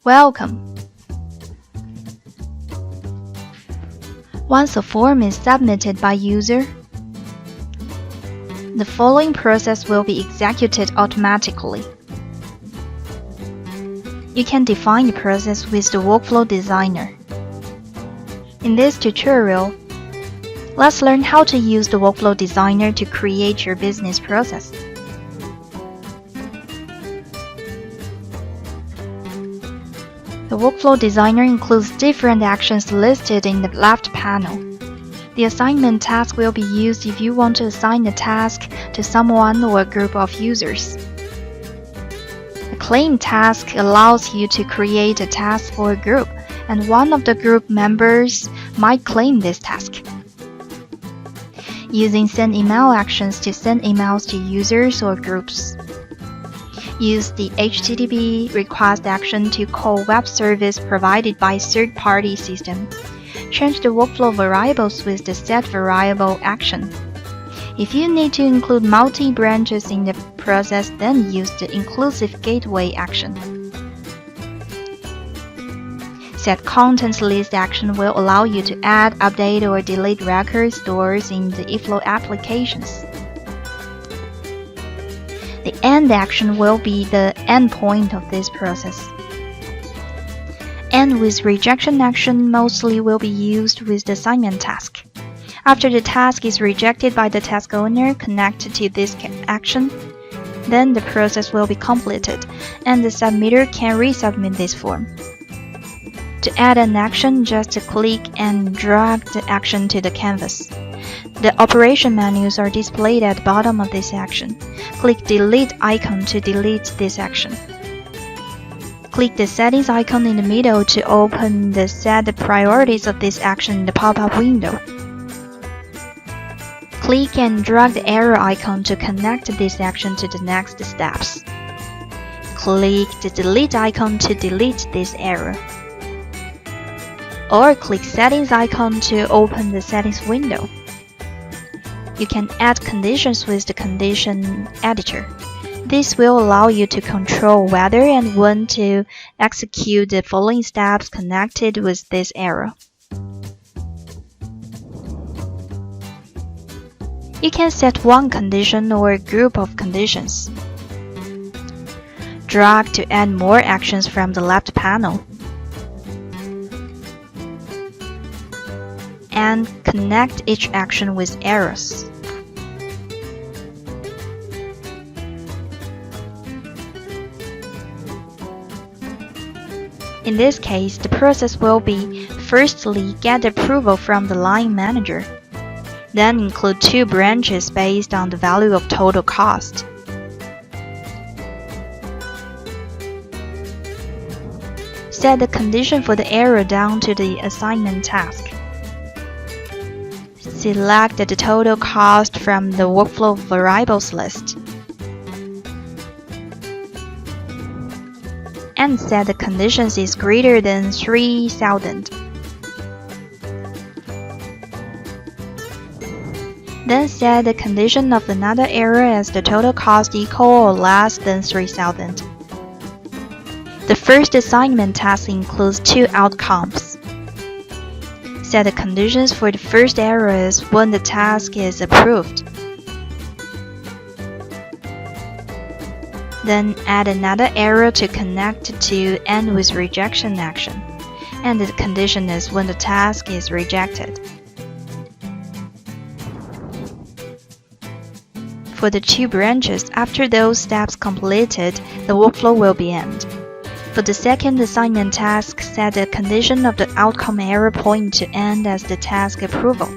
Welcome. Once a form is submitted by user, the following process will be executed automatically. You can define the process with the Workflow Designer. In this tutorial, let's learn how to use the Workflow Designer to create your business process. The Workflow Designer includes different actions listed in the left panel. The assignment task will be used if you want to assign a task to someone or a group of users. A claim task allows you to create a task for a group, and one of the group members might claim this task. Using send email actions to send emails to users or groups. Use the HTTP request action to call web service provided by third-party system. Change the workflow variables with the set variable action. If you need to include multi-branches in the process, then use the inclusive gateway action. Set contents list action will allow you to add, update, or delete records stored in the Yeeflow applications. The end action will be the endpoint of this process. End with rejection action mostly will be used with the assignment task. After the task is rejected by the task owner connected to this action, then the process will be completed, and the submitter can resubmit this form. To add an action, just click and drag the action to the canvas. The operation menus are displayed at the bottom of this action. Click Delete icon to delete this action. Click the Settings icon in the middle to open the Set Priorities of this action in the pop-up window. Click and drag the arrow icon to connect this action to the next steps. Click the Delete icon to delete this error. Or click Settings icon to open the Settings window. You can add conditions with the condition editor. This will allow you to control whether and when to execute the following steps connected with this arrow. You can set one condition or a group of conditions. Drag to add more actions from the left panel. And connect each action with arrows. In this case, the process will be firstly get approval from the line manager, then include 2 branches based on the value of total cost. Set the condition for the arrow down to the assignment task. Select the total cost from the workflow variables list. And set the conditions is greater than 3,000. Then set the condition of another error as the total cost equal or less than 3,000. The first assignment task includes 2 outcomes. Set the conditions for the first error as when the task is approved. Then add another error to connect to end with rejection action, and the condition is when the task is rejected. For the 2 branches, after those steps completed, the workflow will be end. For the second assignment task, set the condition of the outcome error point to end as the task approval.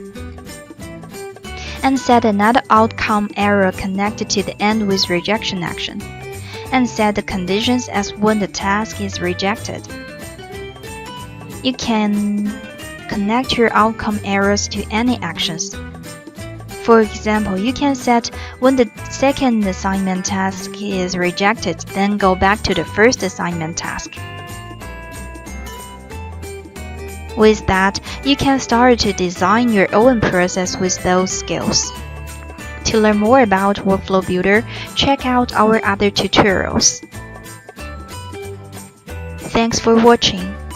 And set another outcome error connected to the end with rejection action. And set the conditions as when the task is rejected. You can connect your outcome errors to any actions. For example, you can set when the second assignment task is rejected, then go back to the first assignment task. With that, you can start to design your own process with those skills. To learn more about Workflow Builder, check out our other tutorials. Thanks for watching.